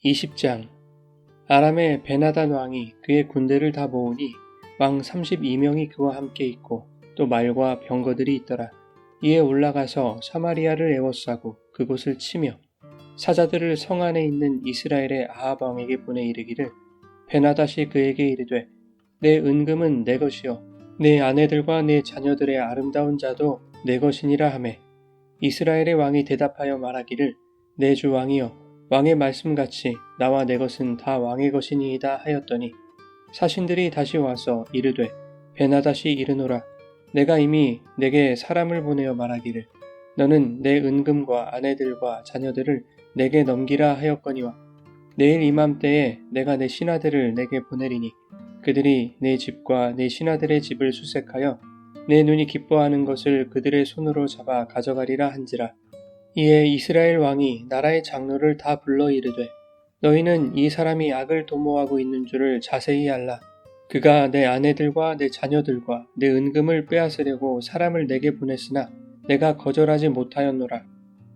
20장. 아람의 베나단 왕이 그의 군대를 다 모으니 왕 32명이 그와 함께 있고 또 말과 병거들이 있더라. 이에 올라가서 사마리아를 에워싸고 그곳을 치며 사자들을 성 안에 있는 이스라엘의 아합 왕에게 보내 이르기를, 베나닷이 그에게 이르되 내 은금은 내 것이요 내 아내들과 내 자녀들의 아름다운 자도 내 것이니라 하매, 이스라엘의 왕이 대답하여 말하기를, 내 주 왕이여 왕의 말씀같이 나와 내 것은 다 왕의 것이니이다 하였더니, 사신들이 다시 와서 이르되 베나닷이 이르노라, 내가 이미 내게 사람을 보내어 말하기를 너는 내 은금과 아내들과 자녀들을 내게 넘기라 하였거니와, 내일 이맘때에 내가 내 신하들을 내게 보내리니 그들이 내 집과 내 신하들의 집을 수색하여 내 눈이 기뻐하는 것을 그들의 손으로 잡아 가져가리라 한지라. 이에 이스라엘 왕이 나라의 장로를 다 불러 이르되, 너희는 이 사람이 악을 도모하고 있는 줄을 자세히 알라. 그가 내 아내들과 내 자녀들과 내 은금을 빼앗으려고 사람을 내게 보냈으나 내가 거절하지 못하였노라.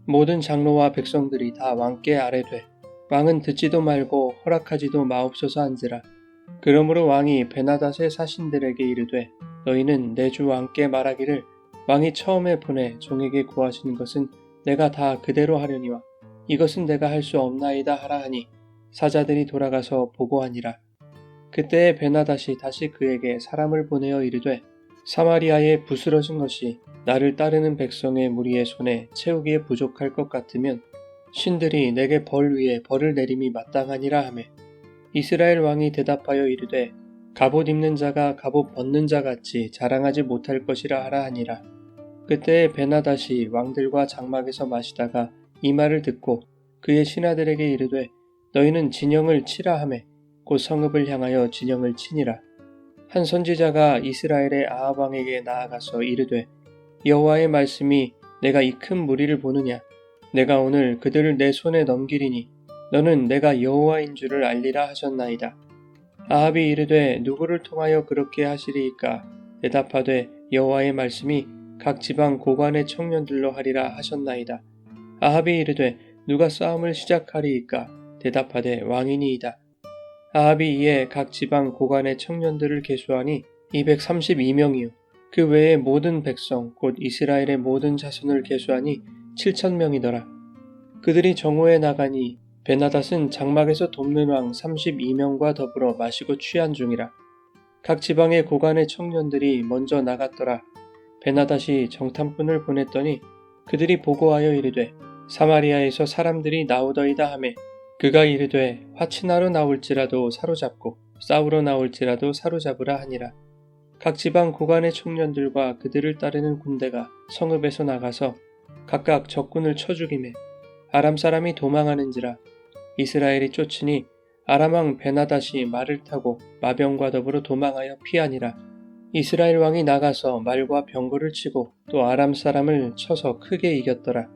모든 장로와 백성들이 다 왕께 아뢰되 왕은 듣지도 말고 허락하지도 마옵소서 한지라. 그러므로 왕이 베나닷의 사신들에게 이르되, 너희는 내 주 왕께 말하기를, 왕이 처음에 보내 종에게 구하신 것은 내가 다 그대로 하려니와 이것은 내가 할 수 없나이다 하라 하니, 사자들이 돌아가서 보고하니라. 그때에 베나닷이 다시 그에게 사람을 보내어 이르되, 사마리아에 부스러진 것이 나를 따르는 백성의 무리의 손에 채우기에 부족할 것 같으면 신들이 내게 벌 위에 벌을 내림이 마땅하니라 하매, 이스라엘 왕이 대답하여 이르되, 갑옷 입는 자가 갑옷 벗는 자 같이 자랑하지 못할 것이라 하라 하니라. 그때 베나닷이 왕들과 장막에서 마시다가 이 말을 듣고 그의 신하들에게 이르되, 너희는 진영을 치라 하매 곧 성읍을 향하여 진영을 치니라. 한 선지자가 이스라엘의 아합 왕에게 나아가서 이르되, 여호와의 말씀이 내가 이 큰 무리를 보느냐? 내가 오늘 그들을 내 손에 넘기리니 너는 내가 여호와인 줄을 알리라 하셨나이다. 아합이 이르되, 누구를 통하여 그렇게 하시리이까? 대답하되, 여호와의 말씀이 각 지방 고관의 청년들로 하리라 하셨나이다. 아합이 이르되, 누가 싸움을 시작하리이까? 대답하되, 왕이니이다. 아합이 이에 각 지방 고관의 청년들을 계수하니 232명이요 그 외의 모든 백성 곧 이스라엘의 모든 자손을 계수하니 7,000명이더라. 그들이 정오에 나가니 베나닷은 장막에서 돕는 왕 32명과 더불어 마시고 취한 중이라. 각 지방의 고관의 청년들이 먼저 나갔더라. 베나닷이 정탐꾼을 보냈더니 그들이 보고하여 이르되, 사마리아에서 사람들이 나오더이다 하매, 그가 이르되, 화친하러 나올지라도 사로잡고 싸우러 나올지라도 사로잡으라 하니라. 각 지방 고관의 청년들과 그들을 따르는 군대가 성읍에서 나가서 각각 적군을 쳐 죽이매 아람 사람이 도망하는지라. 이스라엘이 쫓으니 아람 왕 베나닷이 말을 타고 마병과 더불어 도망하여 피하니라. 이스라엘 왕이 나가서 말과 병거를 치고 또 아람 사람을 쳐서 크게 이겼더라.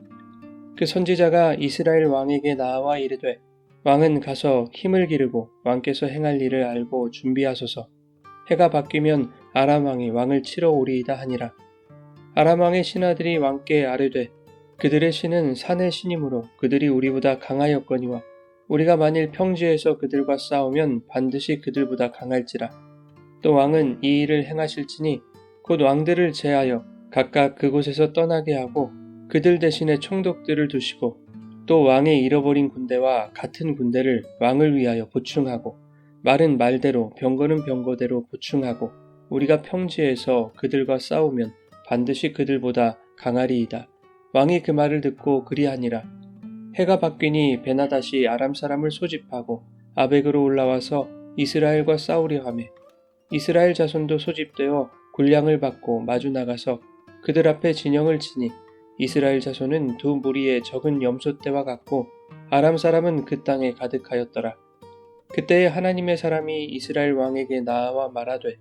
그 선지자가 이스라엘 왕에게 나와 이르되, 왕은 가서 힘을 기르고 왕께서 행할 일을 알고 준비하소서. 해가 바뀌면 아람 왕이 왕을 치러 오리이다 하니라. 아람 왕의 신하들이 왕께 아뢰되, 그들의 신은 산의 신이므로 그들이 우리보다 강하였거니와 우리가 만일 평지에서 그들과 싸우면 반드시 그들보다 강할지라. 또 왕은 이 일을 행하실지니 곧 왕들을 제하여 각각 그곳에서 떠나게 하고 그들 대신에 총독들을 두시고 또 왕의 잃어버린 군대와 같은 군대를 왕을 위하여 보충하고 말은 말대로 병거는 병거대로 보충하고 우리가 평지에서 그들과 싸우면 반드시 그들보다 강하리이다. 왕이 그 말을 듣고 그리하니라. 해가 바뀌니 베나닷이 아람 사람을 소집하고 아벡으로 올라와서 이스라엘과 싸우려 하매, 이스라엘 자손도 소집되어 군량을 받고 마주 나가서 그들 앞에 진영을 치니 이스라엘 자손은 두 무리의 적은 염소떼와 같고 아람 사람은 그 땅에 가득하였더라. 그때에 하나님의 사람이 이스라엘 왕에게 나와 말하되,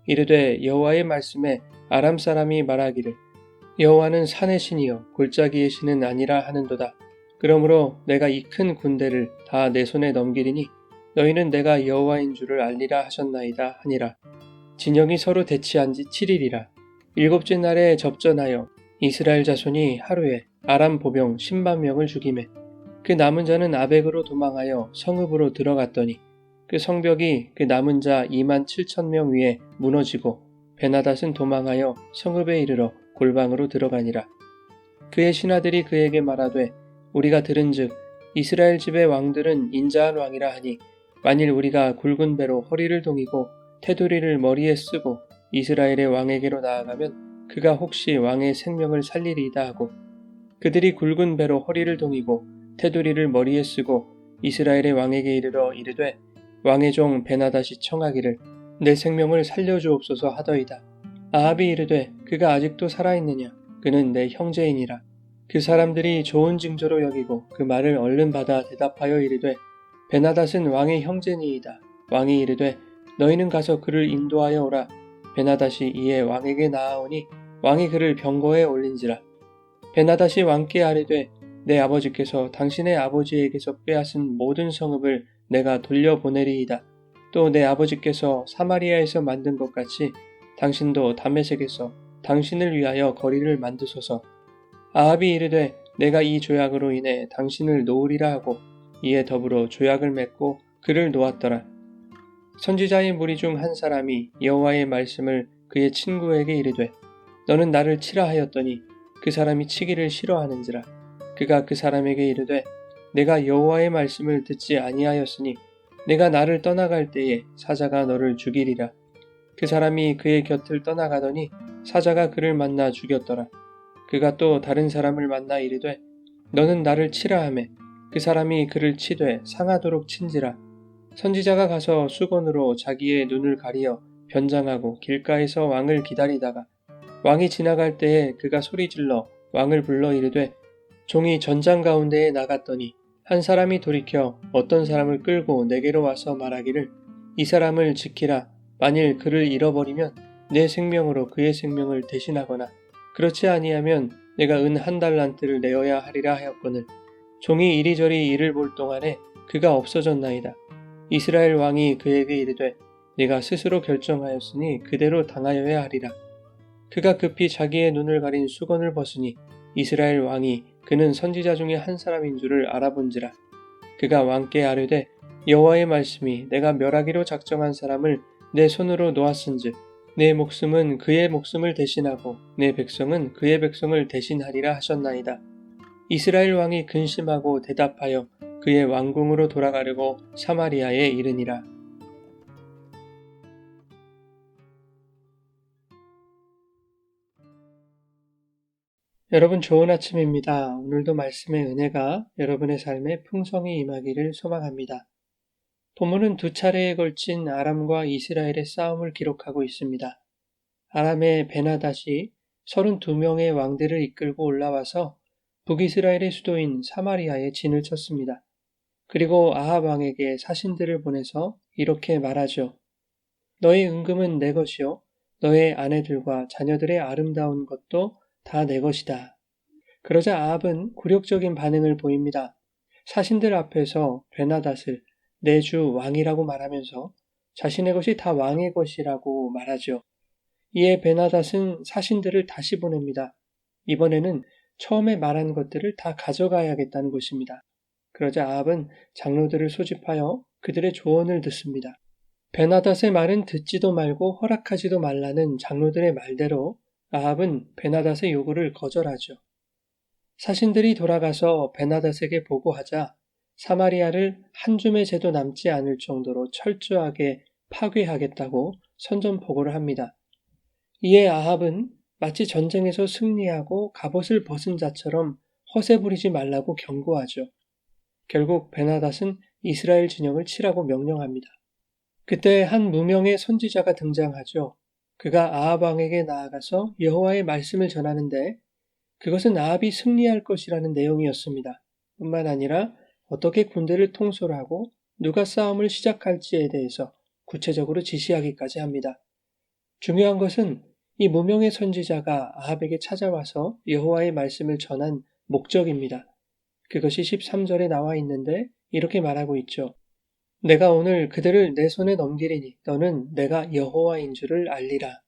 이르되 여호와의 말씀에 아람 사람이 말하기를, 여호와는 산의 신이여 골짜기의 신은 아니라 하는도다. 그러므로 내가 이 큰 군대를 다 내 손에 넘기리니 너희는 내가 여호와인 줄을 알리라 하셨나이다 하니라. 진영이 서로 대치한 지 7일이라. 일곱째 날에 접전하여 이스라엘 자손이 하루에 아람 보병 10만 명을 죽이매 그 남은 자는 아벡으로 도망하여 성읍으로 들어갔더니 그 성벽이 그 남은 자 2만 7천 명 위에 무너지고 베나닷은 도망하여 성읍에 이르러 골방으로 들어가니라. 그의 신하들이 그에게 말하되 우리가 들은즉 이스라엘 집의 왕들은 인자한 왕이라 하니 만일 우리가 굵은 배로 허리를 동이고 테두리를 머리에 쓰고 이스라엘의 왕에게로 나아가면 그가 혹시 왕의 생명을 살리리이다 하고 그들이 굵은 배로 허리를 동이고 테두리를 머리에 쓰고 이스라엘의 왕에게 이르러 이르되 왕의 종 베나닷이 청하기를 내 생명을 살려주옵소서 하더이다. 아합이 이르되 그가 아직도 살아있느냐 그는 내 형제이니라. 그 사람들이 좋은 징조로 여기고 그 말을 얼른 받아 대답하여 이르되 베나닷은 왕의 형제니이다. 왕이 이르되 너희는 가서 그를 인도하여 오라. 베나닷이 이에 왕에게 나아오니 왕이 그를 병거에 올린지라. 베나닷이 왕께 아뢰되 내 아버지께서 당신의 아버지에게서 빼앗은 모든 성읍을 내가 돌려보내리이다. 또 내 아버지께서 사마리아에서 만든 것 같이 당신도 다메섹에서 당신을 위하여 거리를 만드소서. 아합이 이르되 내가 이 조약으로 인해 당신을 놓으리라 하고 이에 더불어 조약을 맺고 그를 놓았더라. 선지자의 무리 중 한 사람이 여호와의 말씀을 그의 친구에게 이르되 너는 나를 치라 하였더니 그 사람이 치기를 싫어하는지라. 그가 그 사람에게 이르되 내가 여호와의 말씀을 듣지 아니하였으니 내가 나를 떠나갈 때에 사자가 너를 죽이리라. 그 사람이 그의 곁을 떠나가더니 사자가 그를 만나 죽였더라. 그가 또 다른 사람을 만나 이르되 너는 나를 치라 하매 그 사람이 그를 치되 상하도록 친지라. 선지자가 가서 수건으로 자기의 눈을 가리어 변장하고 길가에서 왕을 기다리다가 왕이 지나갈 때에 그가 소리질러 왕을 불러 이르되 종이 전장 가운데에 나갔더니 한 사람이 돌이켜 어떤 사람을 끌고 내게로 와서 말하기를 이 사람을 지키라. 만일 그를 잃어버리면 내 생명으로 그의 생명을 대신하거나 그렇지 아니하면 내가 은 1달란트를 내어야 하리라 하였거늘 종이 이리저리 이를 볼 동안에 그가 없어졌나이다. 이스라엘 왕이 그에게 이르되 네가 스스로 결정하였으니 그대로 당하여야 하리라. 그가 급히 자기의 눈을 가린 수건을 벗으니 이스라엘 왕이 그는 선지자 중에 한 사람인 줄을 알아본지라. 그가 왕께 아뢰되 여호와의 말씀이 내가 멸하기로 작정한 사람을 내 손으로 놓았은즉 내 목숨은 그의 목숨을 대신하고 내 백성은 그의 백성을 대신하리라 하셨나이다. 이스라엘 왕이 근심하고 대답하여 그의 왕궁으로 돌아가려고 사마리아에 이르니라. 여러분 좋은 아침입니다. 오늘도 말씀의 은혜가 여러분의 삶에 풍성히 임하기를 소망합니다. 본문은 두 차례에 걸친 아람과 이스라엘의 싸움을 기록하고 있습니다. 아람의 베나닷이 32명의 왕들을 이끌고 올라와서 북이스라엘의 수도인 사마리아에 진을 쳤습니다. 그리고 아합 왕에게 사신들을 보내서 이렇게 말하죠. 너의 은금은 내 것이요 너의 아내들과 자녀들의 아름다운 것도 다 내 것이다. 그러자 아합은 굴욕적인 반응을 보입니다. 사신들 앞에서 베나닷을 내 주 왕이라고 말하면서 자신의 것이 다 왕의 것이라고 말하죠. 이에 베나닷은 사신들을 다시 보냅니다. 이번에는 처음에 말한 것들을 다 가져가야겠다는 것입니다. 그러자 아합은 장로들을 소집하여 그들의 조언을 듣습니다. 베나닷의 말은 듣지도 말고 허락하지도 말라는 장로들의 말대로 아합은 베나닷의 요구를 거절하죠. 사신들이 돌아가서 베나닷에게 보고하자 사마리아를 한 줌의 재도 남지 않을 정도로 철저하게 파괴하겠다고 선전포고를 합니다. 이에 아합은 마치 전쟁에서 승리하고 갑옷을 벗은 자처럼 허세 부리지 말라고 경고하죠. 결국 베나닷은 이스라엘 진영을 치라고 명령합니다. 그때 한 무명의 선지자가 등장하죠. 그가 아합 왕에게 나아가서 여호와의 말씀을 전하는데 그것은 아합이 승리할 것이라는 내용이었습니다. 뿐만 아니라 어떻게 군대를 통솔하고 누가 싸움을 시작할지에 대해서 구체적으로 지시하기까지 합니다. 중요한 것은 이 무명의 선지자가 아합에게 찾아와서 여호와의 말씀을 전한 목적입니다. 그것이 13절에 나와 있는데 이렇게 말하고 있죠. 내가 오늘 그들을 내 손에 넘기리니 너는 내가 여호와인 줄을 알리라.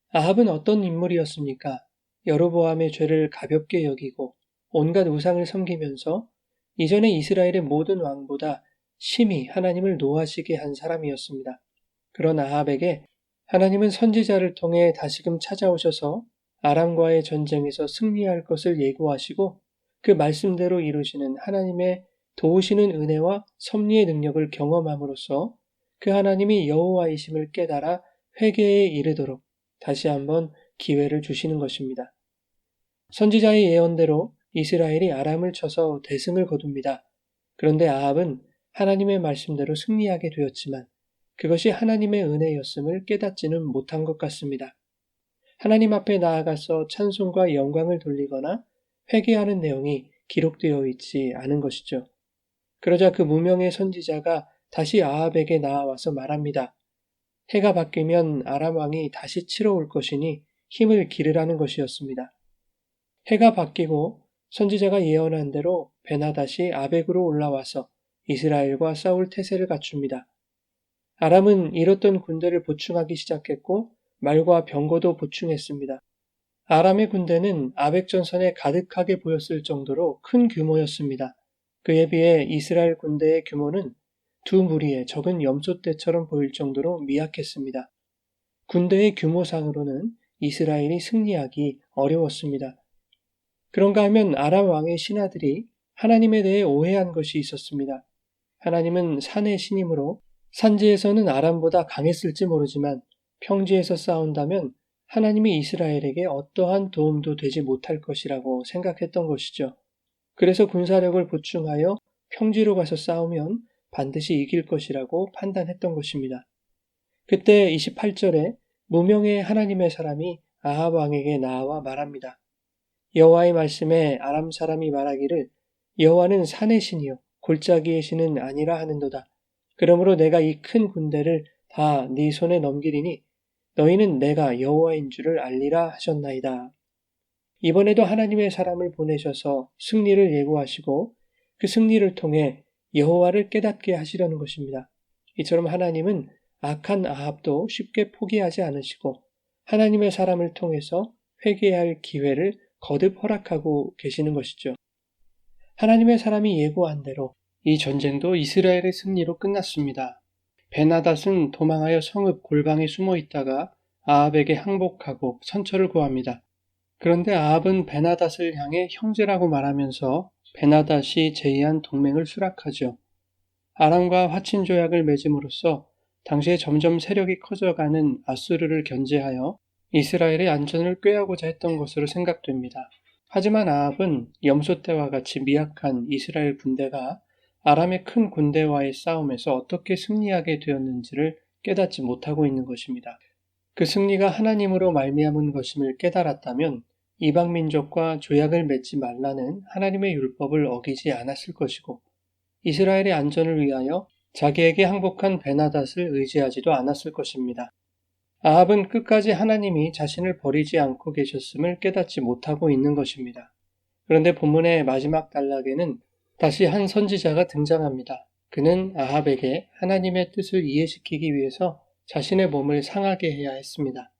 아합은 어떤 인물이었습니까? 여로보암의 죄를 가볍게 여기고 온갖 우상을 섬기면서 이전에 이스라엘의 모든 왕보다 심히 하나님을 노하시게 한 사람이었습니다. 그런 아합에게 하나님은 선지자를 통해 다시금 찾아오셔서 아람과의 전쟁에서 승리할 것을 예고하시고 그 말씀대로 이루시는 하나님의 도우시는 은혜와 섭리의 능력을 경험함으로써 그 하나님이 여호와이심을 깨달아 회개에 이르도록 다시 한번 기회를 주시는 것입니다. 선지자의 예언대로 이스라엘이 아람을 쳐서 대승을 거둡니다. 그런데 아합은 하나님의 말씀대로 승리하게 되었지만 그것이 하나님의 은혜였음을 깨닫지는 못한 것 같습니다. 하나님 앞에 나아가서 찬송과 영광을 돌리거나 회개하는 내용이 기록되어 있지 않은 것이죠. 그러자 그 무명의 선지자가 다시 아합에게 나와서 말합니다. 해가 바뀌면 아람 왕이 다시 치러 올 것이니 힘을 기르라는 것이었습니다. 해가 바뀌고 선지자가 예언한 대로 베나닷이 아벡으로 올라와서 이스라엘과 싸울 태세를 갖춥니다. 아람은 잃었던 군대를 보충하기 시작했고 말과 병거도 보충했습니다. 아람의 군대는 아벡 전선에 가득하게 보였을 정도로 큰 규모였습니다. 그에 비해 이스라엘 군대의 규모는 두 무리의 적은 염소떼처럼 보일 정도로 미약했습니다. 군대의 규모상으로는 이스라엘이 승리하기 어려웠습니다. 그런가 하면 아람 왕의 신하들이 하나님에 대해 오해한 것이 있었습니다. 하나님은 산의 신이므로 산지에서는 아람보다 강했을지 모르지만 평지에서 싸운다면 하나님이 이스라엘에게 어떠한 도움도 되지 못할 것이라고 생각했던 것이죠. 그래서 군사력을 보충하여 평지로 가서 싸우면 반드시 이길 것이라고 판단했던 것입니다. 그때 28절에 무명의 하나님의 사람이 아합 왕에게 나와 말합니다. 여호와의 말씀에 아람 사람이 말하기를 여호와는 산의 신이요 골짜기의 신은 아니라 하는도다. 그러므로 내가 이 큰 군대를 다 네 손에 넘기리니 너희는 내가 여호와인 줄을 알리라 하셨나이다. 이번에도 하나님의 사람을 보내셔서 승리를 예고하시고 그 승리를 통해 여호와를 깨닫게 하시려는 것입니다. 이처럼 하나님은 악한 아합도 쉽게 포기하지 않으시고 하나님의 사람을 통해서 회개할 기회를 거듭 허락하고 계시는 것이죠. 하나님의 사람이 예고한 대로 이 전쟁도 이스라엘의 승리로 끝났습니다. 베나닷은 도망하여 성읍 골방에 숨어 있다가 아합에게 항복하고 선처를 구합니다. 그런데 아합은 베나닷을 향해 형제라고 말하면서 베나닷이 제의한 동맹을 수락하죠. 아람과 화친 조약을 맺음으로써 당시에 점점 세력이 커져가는 아수르를 견제하여 이스라엘의 안전을 꾀하고자 했던 것으로 생각됩니다. 하지만 아합은 염소떼와 같이 미약한 이스라엘 군대가 아람의 큰 군대와의 싸움에서 어떻게 승리하게 되었는지를 깨닫지 못하고 있는 것입니다. 그 승리가 하나님으로 말미암은 것임을 깨달았다면 이방 민족과 조약을 맺지 말라는 하나님의 율법을 어기지 않았을 것이고 이스라엘의 안전을 위하여 자기에게 항복한 베나닷을 의지하지도 않았을 것입니다. 아합은 끝까지 하나님이 자신을 버리지 않고 계셨음을 깨닫지 못하고 있는 것입니다. 그런데 본문의 마지막 단락에는 다시 한 선지자가 등장합니다. 그는 아합에게 하나님의 뜻을 이해시키기 위해서 자신의 몸을 상하게 해야 했습니다.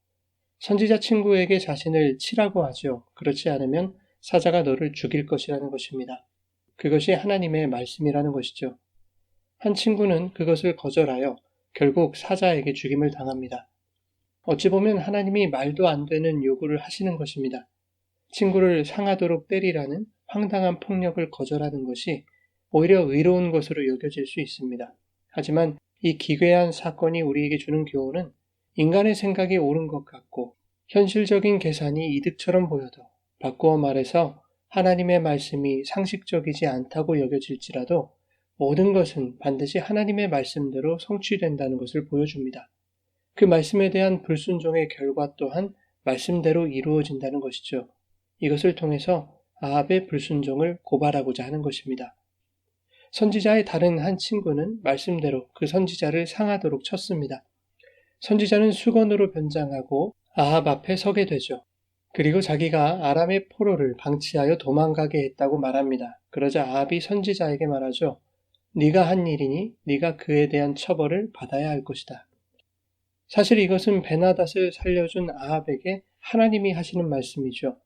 선지자 친구에게 자신을 치라고 하죠. 그렇지 않으면 사자가 너를 죽일 것이라는 것입니다. 그것이 하나님의 말씀이라는 것이죠. 한 친구는 그것을 거절하여 결국 사자에게 죽임을 당합니다. 어찌 보면 하나님이 말도 안 되는 요구를 하시는 것입니다. 친구를 상하도록 때리라는 황당한 폭력을 거절하는 것이 오히려 의로운 것으로 여겨질 수 있습니다. 하지만 이 기괴한 사건이 우리에게 주는 교훈은 인간의 생각이 옳은 것 같고 현실적인 계산이 이득처럼 보여도 바꾸어 말해서 하나님의 말씀이 상식적이지 않다고 여겨질지라도 모든 것은 반드시 하나님의 말씀대로 성취된다는 것을 보여줍니다. 그 말씀에 대한 불순종의 결과 또한 말씀대로 이루어진다는 것이죠. 이것을 통해서 아합의 불순종을 고발하고자 하는 것입니다. 선지자의 다른 한 친구는 말씀대로 그 선지자를 상하도록 쳤습니다. 선지자는 수건으로 변장하고 아합 앞에 서게 되죠. 그리고 자기가 아람의 포로를 방치하여 도망가게 했다고 말합니다. 그러자 아합이 선지자에게 말하죠. 네가 한 일이니 네가 그에 대한 처벌을 받아야 할 것이다. 사실 이것은 베나닷을 살려준 아합에게 하나님이 하시는 말씀이죠.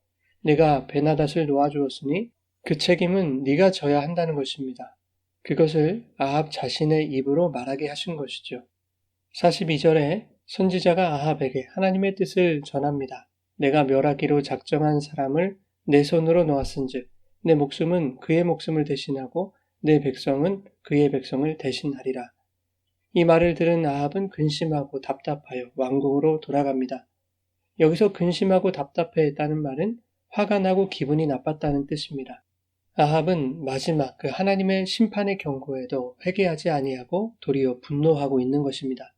내가 베나닷을 놓아주었으니 그 책임은 네가 져야 한다는 것입니다. 그것을 아합 자신의 입으로 말하게 하신 것이죠. 42절에 선지자가 아합에게 하나님의 뜻을 전합니다. 내가 멸하기로 작정한 사람을 내 손으로 놓았은즉 내 목숨은 그의 목숨을 대신하고 내 백성은 그의 백성을 대신하리라. 이 말을 들은 아합은 근심하고 답답하여 왕궁으로 돌아갑니다. 여기서 근심하고 답답해했다는 말은 화가 나고 기분이 나빴다는 뜻입니다. 아합은 마지막 그 하나님의 심판의 경고에도 회개하지 아니하고 도리어 분노하고 있는 것입니다.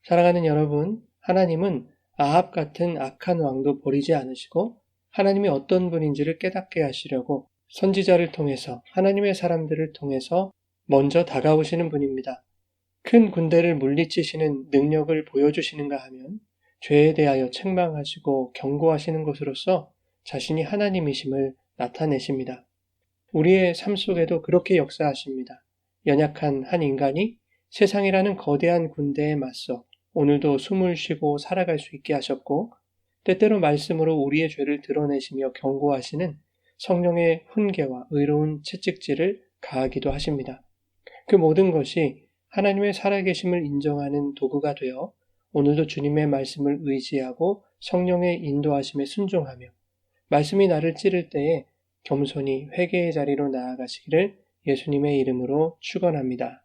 사랑하는 여러분, 하나님은 아합 같은 악한 왕도 버리지 않으시고 하나님이 어떤 분인지를 깨닫게 하시려고 선지자를 통해서 하나님의 사람들을 통해서 먼저 다가오시는 분입니다. 큰 군대를 물리치시는 능력을 보여주시는가 하면 죄에 대하여 책망하시고 경고하시는 것으로서 자신이 하나님이심을 나타내십니다. 우리의 삶 속에도 그렇게 역사하십니다. 연약한 한 인간이 세상이라는 거대한 군대에 맞서 오늘도 숨을 쉬고 살아갈 수 있게 하셨고 때때로 말씀으로 우리의 죄를 드러내시며 경고하시는 성령의 훈계와 의로운 채찍질을 가하기도 하십니다. 그 모든 것이 하나님의 살아계심을 인정하는 도구가 되어 오늘도 주님의 말씀을 의지하고 성령의 인도하심에 순종하며 말씀이 나를 찌를 때에 겸손히 회개의 자리로 나아가시기를 예수님의 이름으로 축원합니다.